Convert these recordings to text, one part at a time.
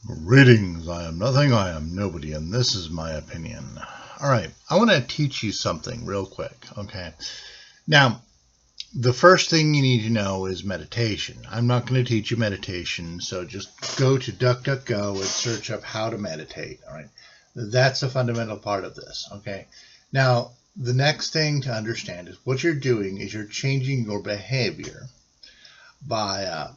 Greetings, I am nothing, I am nobody, and this is my opinion. Alright, I want to teach you something real quick, okay? Now, the first thing you need to know is meditation. I'm not going to teach you meditation, so just go to DuckDuckGo and search up how to meditate, alright? That's a fundamental part of this, okay? Now, the next thing to understand is what you're doing is you're changing your behavior by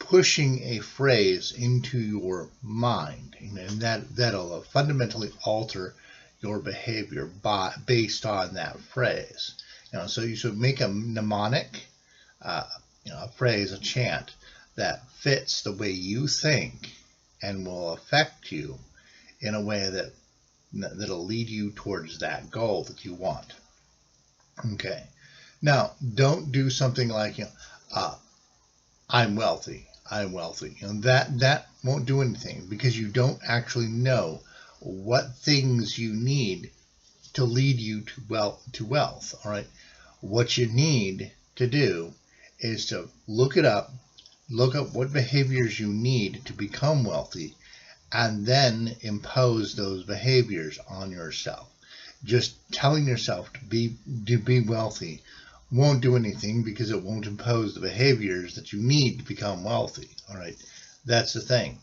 pushing a phrase into your mind, and that'll fundamentally alter your behavior based on that phrase. So you should make a mnemonic, a phrase, a chant that fits the way you think and will affect you in a way that'll lead you towards that goal that you want. Okay. Now, don't do something like I'm wealthy. I'm wealthy. That won't do anything because you don't actually know what things you need to lead you to wealth. All right. What you need to do is to look up what behaviors you need to become wealthy, and then impose those behaviors on yourself. Just telling yourself to be wealthy won't do anything because it won't impose the behaviors that you need to become wealthy. All right, that's the thing.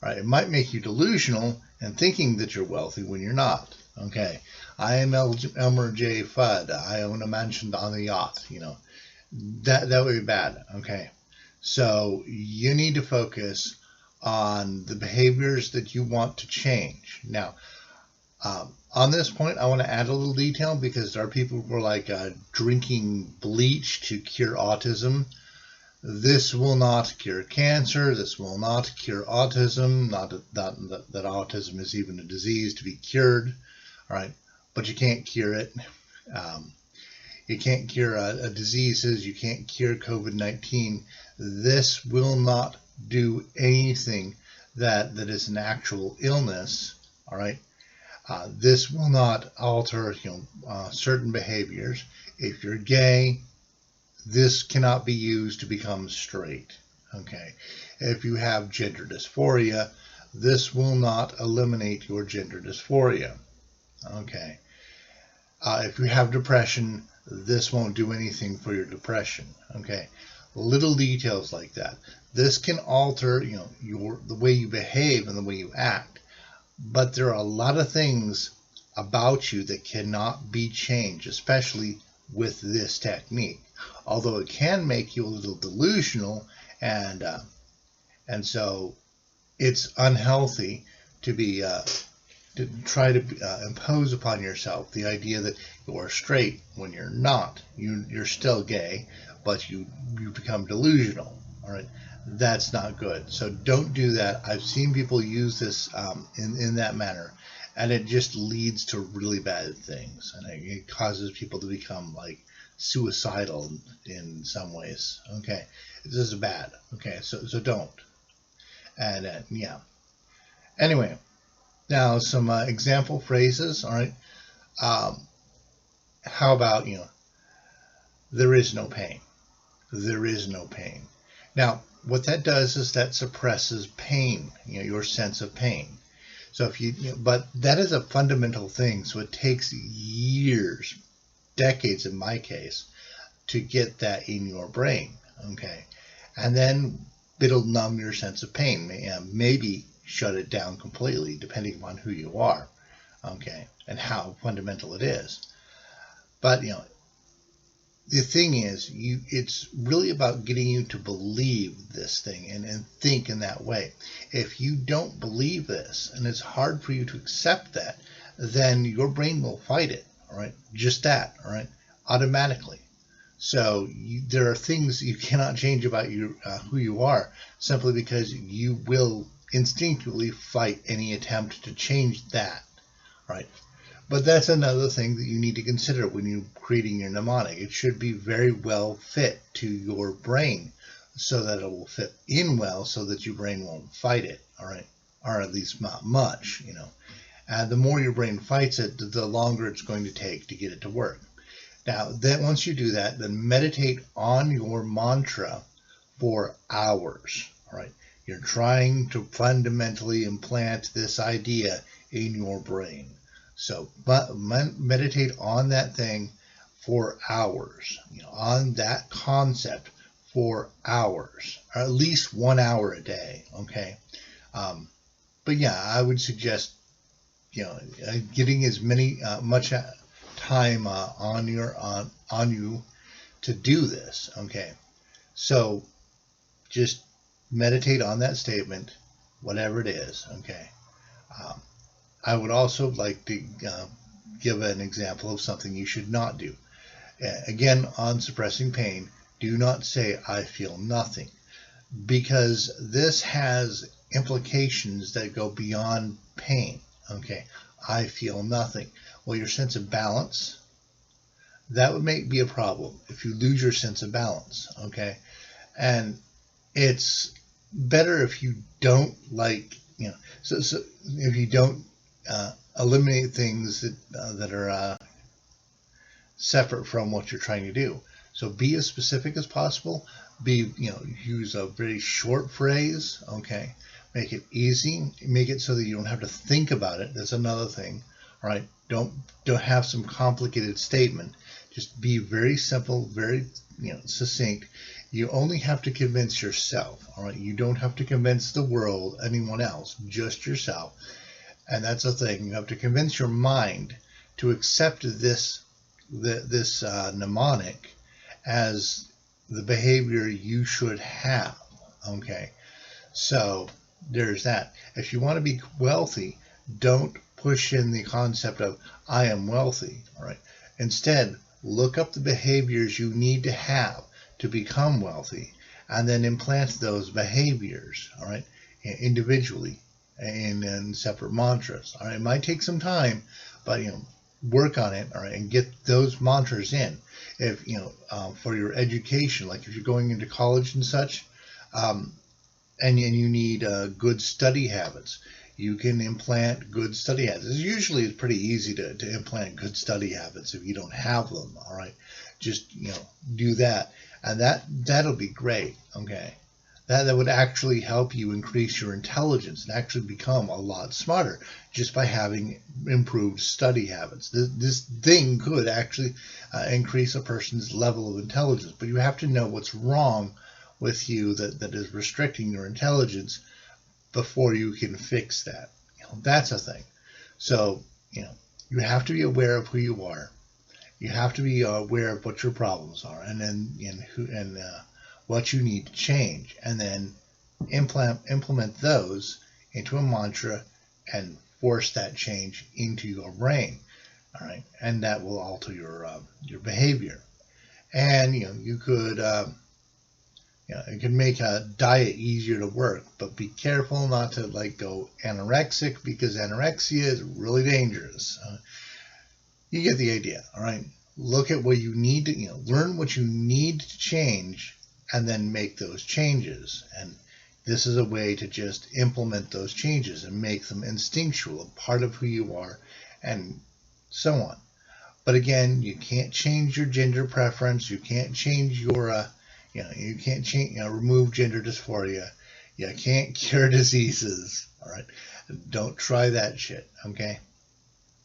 All right, it might make you delusional and thinking that you're wealthy when you're not. Okay, I am Elmer J. Fudd. I own a mansion on the yacht. That would be bad. Okay, so you need to focus on the behaviors that you want to change. Now, on this point, I want to add a little detail because there are people who are like drinking bleach to cure autism. This will not cure cancer. This will not cure autism. Not that autism is even a disease to be cured. All right, but you can't cure it. You can't cure diseases. You can't cure COVID-19. This will not do anything that is an actual illness. All right. This will not alter certain behaviors. If you're gay, this cannot be used to become straight. Okay. If you have gender dysphoria, this will not eliminate your gender dysphoria. Okay. If you have depression, this won't do anything for your depression. Okay. Little details like that. This can alter the way you behave and the way you act. But there are a lot of things about you that cannot be changed, especially with this technique. Although it can make you a little delusional, and so it's unhealthy to try to impose upon yourself the idea that you are straight when you're not. You're still gay, but you become delusional. All right. That's not good. So don't do that. I've seen people use this in that manner, and it just leads to really bad things, and it causes people to become like suicidal in some ways. Okay, this is bad. Okay, so don't. And yeah. Anyway, now some example phrases. All right. How about there is no pain. There is no pain. Now, what that does is that suppresses pain, your sense of pain. So but that is a fundamental thing. So it takes years, decades in my case, to get that in your brain. Okay. And then it'll numb your sense of pain, maybe shut it down completely, depending upon who you are. Okay. And how fundamental it is. But, the thing is, it's really about getting you to believe this thing and think in that way. If you don't believe this, and it's hard for you to accept that, then your brain will fight it, all right? Just that, all right? Automatically. So there are things you cannot change about who you are simply because you will instinctively fight any attempt to change that, right? But that's another thing that you need to consider when you're creating your mnemonic. It should be very well fit to your brain so that it will fit in well so that your brain won't fight it, all right? Or at least not much, And the more your brain fights it, the longer it's going to take to get it to work. Now, then once you do that, then meditate on your mantra for hours, all right? You're trying to fundamentally implant this idea in your brain. So meditate on that thing for hours, on that concept for hours, or at least 1 hour a day. Okay. But yeah, I would suggest, getting as much time on you to do this. Okay. So just meditate on that statement, whatever it is. Okay. Um, I would also like to give an example of something you should not do. Again, on suppressing pain, do not say, I feel nothing, because this has implications that go beyond pain. Okay. I feel nothing. Well, your sense of balance, that would be a problem if you lose your sense of balance. Okay. And it's better if you don't so if you don't eliminate things that are separate from what you're trying to do. So be as specific as possible. Use a very short phrase. Okay. Make it easy. Make it so that you don't have to think about it. That's another thing. All right. Don't have some complicated statement. Just be very simple, very succinct. You only have to convince yourself. All right. You don't have to convince the world, anyone else, just yourself. And that's the thing. You have to convince your mind to accept this mnemonic as the behavior you should have. Okay. So there's that. If you want to be wealthy, don't push in the concept of I am wealthy. All right. Instead, look up the behaviors you need to have to become wealthy, and then implant those behaviors. All right. Individually in separate mantras. All right. It might take some time, but work on it. All right. And get those mantras in. If for your education, like if you're going into college and such, and you need good study habits, you can implant good study habits. Usually it's pretty easy to implant good study habits if you don't have them. All right. Just do that, and that'll be great. Okay. That would actually help you increase your intelligence and actually become a lot smarter just by having improved study habits. This thing could actually increase a person's level of intelligence, but you have to know what's wrong with you that is restricting your intelligence before you can fix that. That's a thing. So you have to be aware of who you are. You have to be aware of what your problems are, and then what you need to change, and then implement those into a mantra and force that change into your brain. All right, and that will alter your behavior. And you could it can make a diet easier to work, but be careful not to go anorexic, because anorexia is really dangerous. You get the idea. All right, look at what you need to learn what you need to change, and then make those changes. And this is a way to just implement those changes and make them instinctual, a part of who you are, and so on. But again, you can't change your gender preference. You can't change your you can't change, remove gender dysphoria. You can't cure diseases. All right. Don't try that shit. Okay.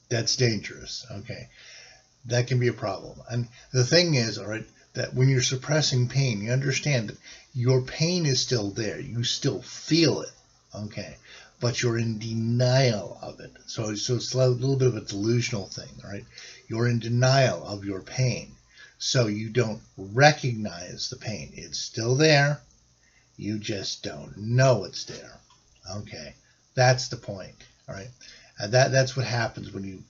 That's dangerous. Okay. That can be a problem. And the thing is, all right, that when you're suppressing pain, you understand that your pain is still there. You still feel it. Okay. But you're in denial of it. So it's a little bit of a delusional thing. All right. You're in denial of your pain. So you don't recognize the pain. It's still there. You just don't know it's there. Okay. That's the point. All right. And that's what happens when you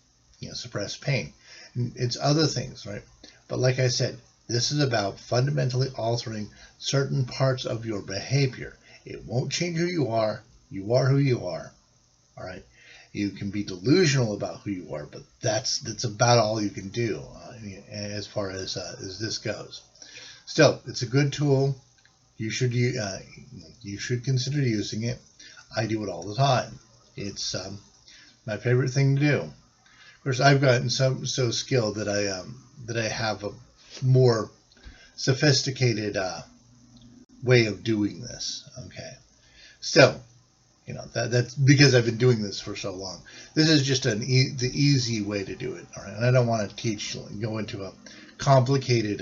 suppress pain. And it's other things, right? But like I said, this is about fundamentally altering certain parts of your behavior. It won't change who you are. You are who you are. All right. You can be delusional about who you are, but that's about all you can do as far as this goes. Still, it's a good tool. You should consider using it. I do it all the time. It's my favorite thing to do. Of course, I've gotten so skilled that I have a more sophisticated way of doing this. Okay, So, that's because I've been doing this for so long. This is just the easy way to do it. All right, and I don't want to go into a complicated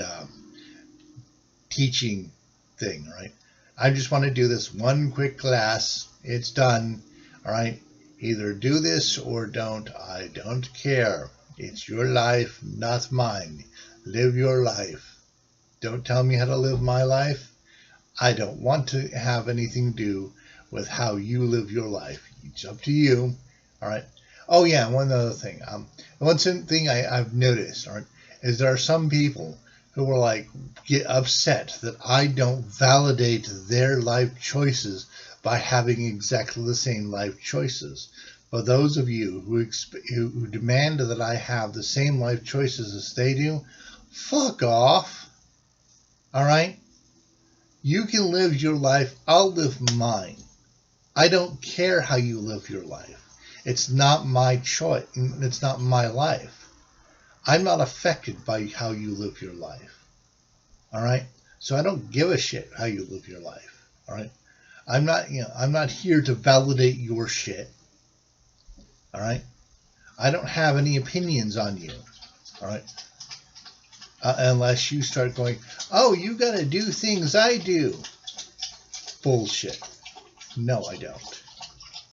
teaching thing. Right, I just want to do this one quick class. It's done. All right, either do this or don't. I don't care. It's your life, not mine. Live your life. Don't tell me how to live my life. I don't want to have anything to do with how you live your life. It's up to you. All right. Oh yeah, one other thing. One thing I've noticed, all right, is there are some people who are like get upset that I don't validate their life choices by having exactly the same life choices. But those of you who demand that I have the same life choices as they do, fuck off. All right. You can live your life. I'll live mine. I don't care how you live your life. It's not my choice. It's not my life. I'm not affected by how you live your life. All right. So I don't give a shit how you live your life. All right. I'm not here to validate your shit. All right. I don't have any opinions on you. All right. Unless you start going, oh, you got to do things I do. Bullshit. No, I don't.